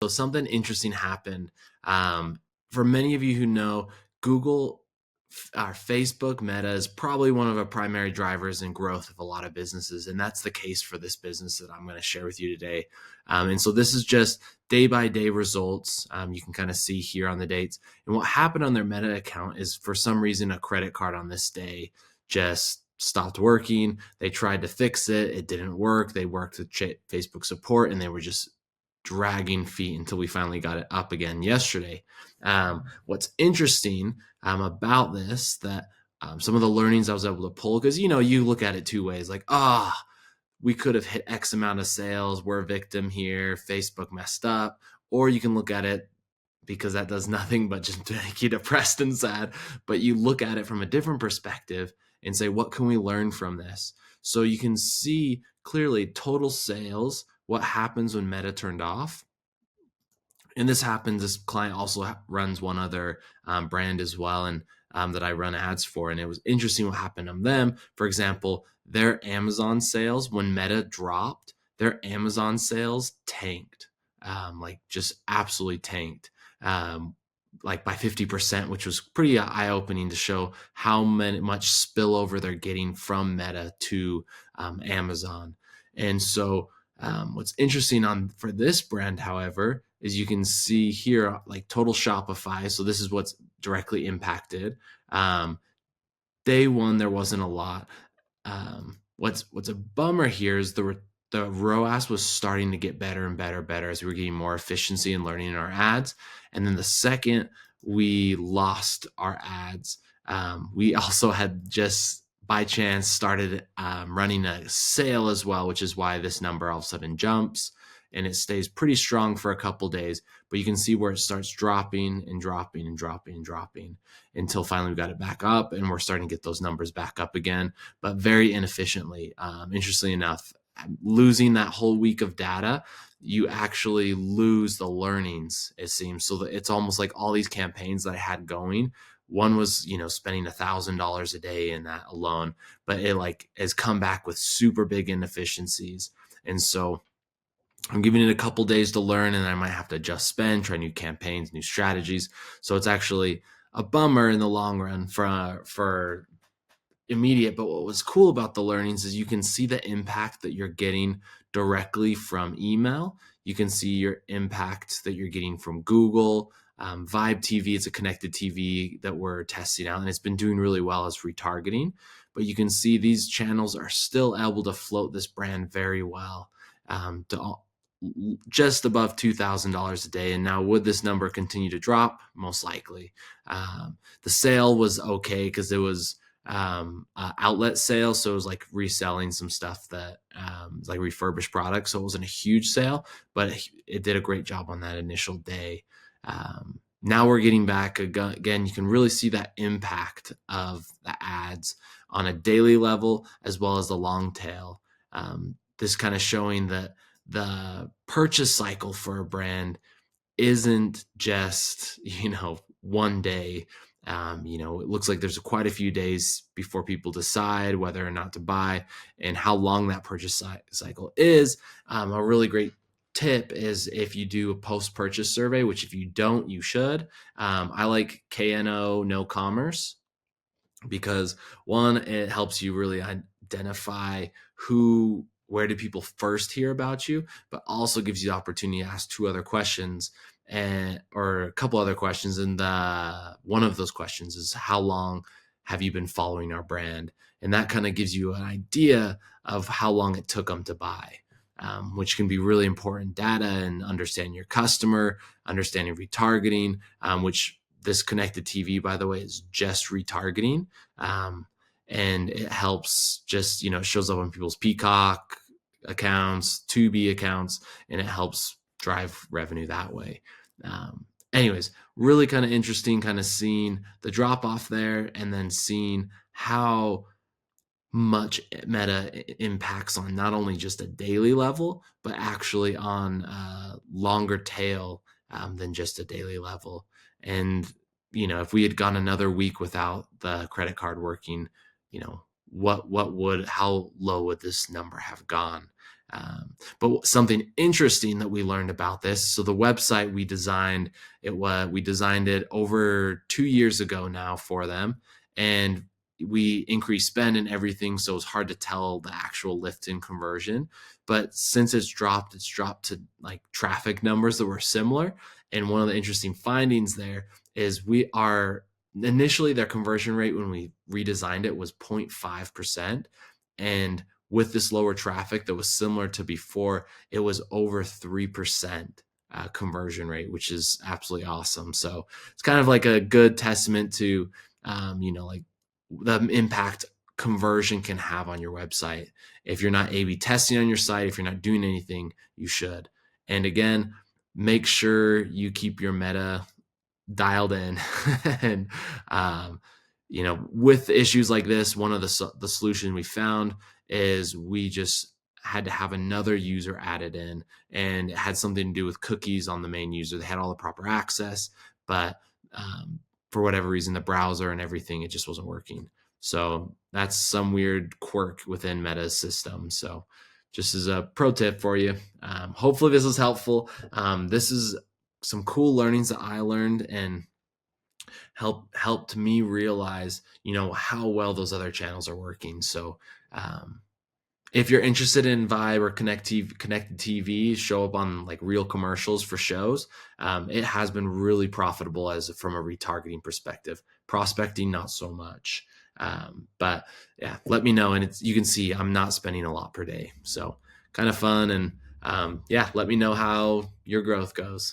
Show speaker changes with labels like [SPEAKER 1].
[SPEAKER 1] So something interesting happened. For many of you who know, Google or Facebook Meta is probably one of the primary drivers in growth of a lot of businesses. And that's the case for this business that I'm going to share with you today. And so this is just day by day results. You can kind of see here on the dates. And what happened on their Meta account is for some reason, a credit card on this day just stopped working. They tried to fix it. It didn't work. They worked with Facebook support and they were just dragging feet until we finally got it up again yesterday. What's interesting about this, that some of the learnings I was able to pull, because you look at it two ways, like, we could have hit X amount of sales, we're a victim here, Facebook messed up. Or you can look at it, because that does nothing but just make you depressed and sad, but you look at it from a different perspective and say, what can we learn from this? So you can see clearly total sales, what happens when Meta turned off. And this happens, this client also runs one other brand as well, and that I run ads for. And it was interesting what happened on them. For example, their Amazon sales, when Meta dropped, their Amazon sales tanked, like just absolutely tanked, like by 50%, which was pretty eye-opening to show how much spillover they're getting from Meta to Amazon. And so what's interesting for this brand, however, is you can see here like total Shopify. So this is what's directly impacted. Day one, there wasn't a lot. What's a bummer here is the ROAS was starting to get better and better as we were getting more efficiency and learning in our ads. And then the second we lost our ads, we also had just by chance started running a sale as well, which is why this number all of a sudden jumps, and it stays pretty strong for a couple days. But you can see where it starts dropping and dropping and dropping and dropping until finally we got it back up, and we're starting to get those numbers back up again, but very inefficiently. Interestingly enough, losing that whole week of data, you actually lose the learnings, it seems. So that it's almost like all these campaigns that I had going, one was, spending $1,000 a day in that alone, but it has come back with super big inefficiencies. And so I'm giving it a couple days to learn, and I might have to adjust spend, try new campaigns, new strategies. So it's actually a bummer in the long run for immediate. But what was cool about the learnings is you can see the impact that you're getting directly from email. You can see your impact that you're getting from Google. Vibe TV, it's a connected TV that we're testing out, and it's been doing really well as retargeting. But you can see these channels are still able to float this brand very well, to just above $2,000 a day. And now, would this number continue to drop? Most likely. The sale was okay because it was outlet sale, so it was like reselling some stuff that like refurbished products. So it wasn't a huge sale, but it did a great job on that initial day. Now we're getting back again. You can really see that impact of the ads on a daily level as well as the long tail. This kind of showing that the purchase cycle for a brand isn't just, one day. It looks like there's quite a few days before people decide whether or not to buy, and how long that purchase cycle is. A really great tip is if you do a post-purchase survey, which if you don't, you should. I like KNO No Commerce, because one, it helps you really identify where do people first hear about you, but also gives you the opportunity to ask two other questions, or a couple other questions. And one of those questions is, how long have you been following our brand? And that kind of gives you an idea of how long it took them to buy, which can be really important data, and understand your customer, understanding retargeting, which this connected TV, by the way, is just retargeting. And it helps just, shows up on people's Peacock accounts, Tubi accounts, and it helps drive revenue that way. Anyways, really kind of interesting, kind of seeing the drop off there, and then seeing how much Meta impacts on not only just a daily level, but actually on a longer tail than just a daily level. And, if we had gone another week without the credit card working, how low would this number have gone? But something interesting that we learned about this, so the website we designed it over 2 years ago now for them, and we increased spend and everything, so it's hard to tell the actual lift in conversion. But since it's dropped to like traffic numbers that were similar. And one of the interesting findings there is we are initially their conversion rate when we redesigned it was 0.5%. And with this lower traffic that was similar to before, it was over 3% conversion rate, which is absolutely awesome. So it's kind of like a good testament to, like the impact conversion can have on your website. If you're not A/B testing on your site, if you're not doing anything, you should. And again, make sure you keep your meta dialed in. And with issues like this, one of the solution we found is we just had to have another user added in, and it had something to do with cookies on the main user. They had all the proper access, but for whatever reason, the browser and everything, it just wasn't working. So that's some weird quirk within Meta's system. So just as a pro tip for you, hopefully this was helpful. This is some cool learnings that I learned and helped me realize, how well those other channels are working. So if you're interested in Vibe or connected TV, show up on like real commercials for shows. It has been really profitable from a retargeting perspective. Prospecting, not so much. But yeah, let me know. And you can see I'm not spending a lot per day. So kind of fun. And let me know how your growth goes.